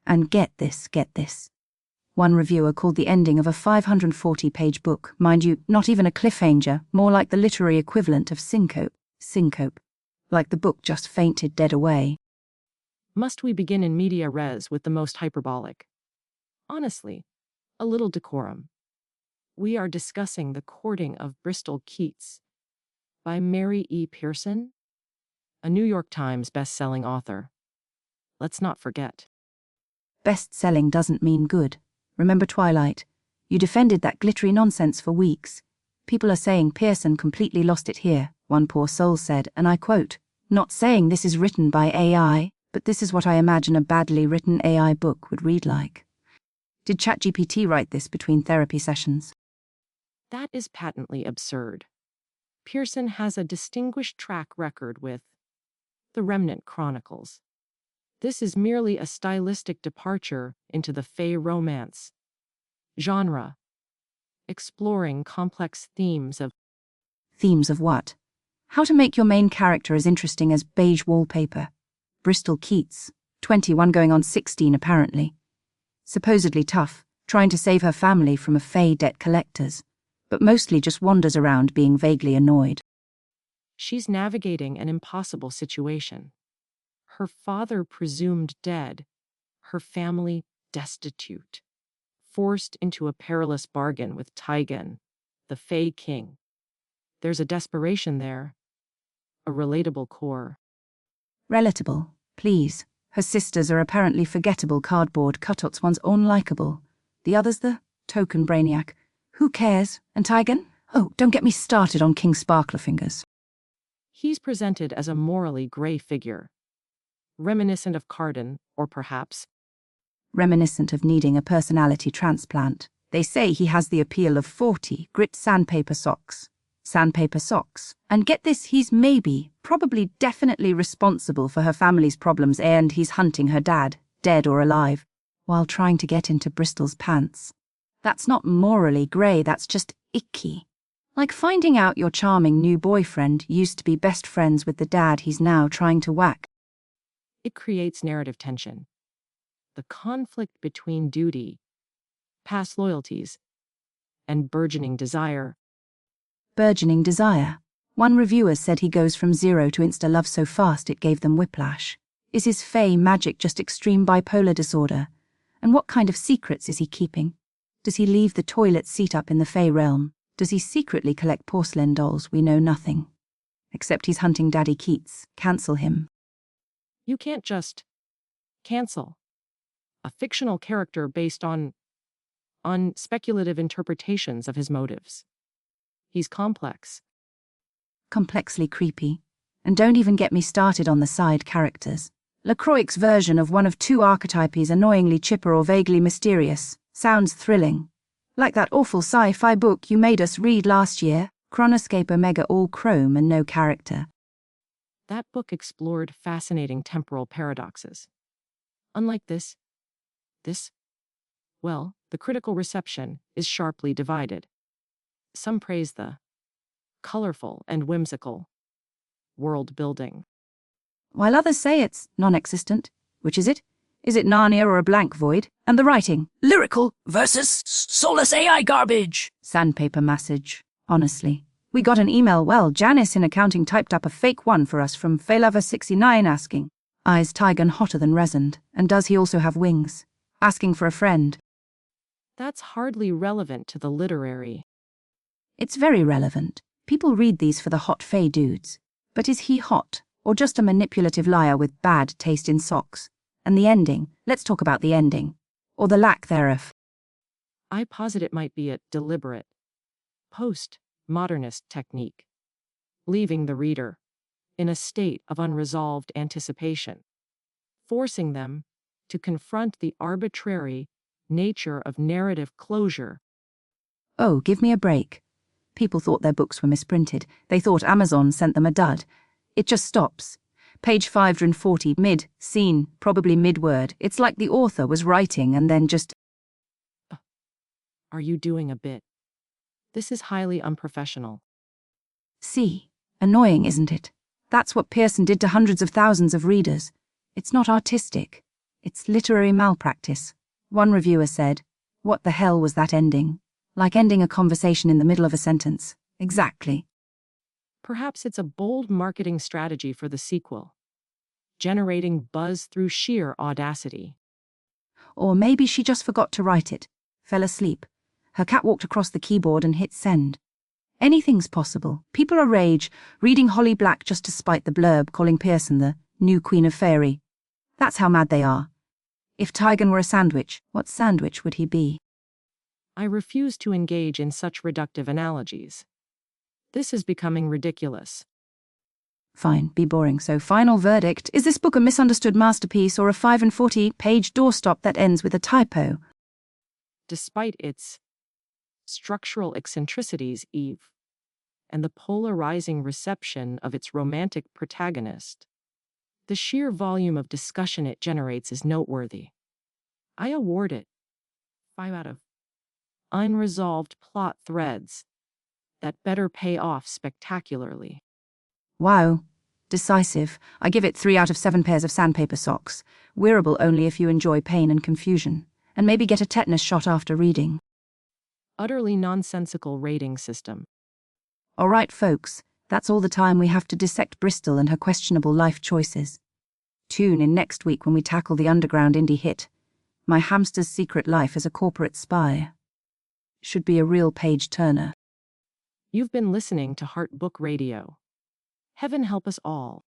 And get this. One reviewer called the ending of a 540-page book, mind you, not even a cliffhanger, more like the literary equivalent of syncope. Like the book just fainted dead away. Must we begin in media res with the most hyperbolic? Honestly, a little decorum. We are discussing The Courting of Bristol Keats by Mary E. Pearson, a New York Times best-selling author. Let's not forget. Best-selling doesn't mean good. Remember Twilight? You defended that glittery nonsense for weeks. People are saying Pearson completely lost it here, one poor soul said, and I quote, "Not saying this is written by AI, but this is what I imagine a badly written AI book would read like." Did ChatGPT write this between therapy sessions? That is patently absurd. Pearson has a distinguished track record with The Remnant Chronicles. This is merely a stylistic departure into the fey romance genre, exploring complex themes of Themes of what? How to make your main character as interesting as beige wallpaper. Bristol Keats, 21 going on 16 apparently. Supposedly tough, trying to save her family from a fey debt collectors, but mostly just wanders around being vaguely annoyed. She's navigating an impossible situation. Her father presumed dead, her family destitute, forced into a perilous bargain with Tyghan, the Fey King. There's a desperation there, a relatable core. Relatable, please. Her sisters are apparently forgettable cardboard cutouts, one's unlikable. The other's the token brainiac. Who cares? And Tyghan? Oh, don't get me started on King Sparklerfingers. He's presented as a morally grey figure, reminiscent of Cardan, or perhaps reminiscent of needing a personality transplant. They say he has the appeal of 40 grit sandpaper socks. And get this, he's probably definitely responsible for her family's problems, and he's hunting her dad, dead or alive, while trying to get into Bristol's pants. That's not morally grey, that's just icky. Like finding out your charming new boyfriend used to be best friends with the dad he's now trying to whack. It creates narrative tension. The conflict between duty, past loyalties, and burgeoning desire. Burgeoning desire. One reviewer said he goes from zero to insta-love so fast it gave them whiplash. Is his fey magic just extreme bipolar disorder? And what kind of secrets is he keeping? Does he leave the toilet seat up in the fey realm? Does he secretly collect porcelain dolls? We know nothing. Except he's hunting Daddy Keats. Cancel him. You can't just cancel a fictional character based on speculative interpretations of his motives. He's complex. Complexly creepy. And don't even get me started on the side characters. LaCroix's version of one of two archetypes, annoyingly chipper or vaguely mysterious, sounds thrilling. Like that awful sci-fi book you made us read last year, Chronoscape Omega, all chrome and no character. That book explored fascinating temporal paradoxes. Unlike this, the critical reception is sharply divided. Some praise the colorful and whimsical world building, while others say it's non-existent. Which is it? Is it Narnia or a blank void? And the writing? Lyrical versus soulless AI garbage. Sandpaper message. Honestly. We got an email, Janice in accounting typed up a fake one for us from Faylover69 asking, "Is Tyghan hotter than resined? And does he also have wings?" Asking for a friend. That's hardly relevant to the literary. It's very relevant. People read these for the hot fey dudes. But is he hot, or just a manipulative liar with bad taste in socks? And the ending, let's talk about the ending. Or the lack thereof. I posit it might be a deliberate, post-modernist technique, leaving the reader in a state of unresolved anticipation, forcing them to confront the arbitrary nature of narrative closure. Oh, give me a break. People thought their books were misprinted. They thought Amazon sent them a dud. It just stops. Page 540, mid-scene, probably mid-word. It's like the author was writing and then just... Are you doing a bit? This is highly unprofessional. See, annoying, isn't it? That's what Pearson did to hundreds of thousands of readers. It's not artistic. It's literary malpractice. One reviewer said, "What the hell was that ending? Like ending a conversation in the middle of a sentence." Exactly. Perhaps it's a bold marketing strategy for the sequel, generating buzz through sheer audacity. Or maybe she just forgot to write it, fell asleep. Her cat walked across the keyboard and hit send. Anything's possible. People are rage, reading Holly Black just to spite the blurb calling Pearson the new Queen of Fairy. That's how mad they are. If Tyghan were a sandwich, what sandwich would he be? I refuse to engage in such reductive analogies. This is becoming ridiculous. Fine, be boring. So, final verdict. Is this book a misunderstood masterpiece or a 45-page doorstop that ends with a typo? Despite its structural eccentricities, Eve, and the polarizing reception of its romantic protagonist, the sheer volume of discussion it generates is noteworthy. I award it 5 out of unresolved plot threads that better pay off spectacularly. Wow. Decisive. I give it 3 out of 7 pairs of sandpaper socks. Wearable only if you enjoy pain and confusion. And maybe get a tetanus shot after reading. Utterly nonsensical rating system. All right, folks. That's all the time we have to dissect Bristol and her questionable life choices. Tune in next week when we tackle the underground indie hit, My Hamster's Secret Life as a Corporate Spy. Should be a real page-turner. You've been listening to Heart Book Radio. Heaven help us all.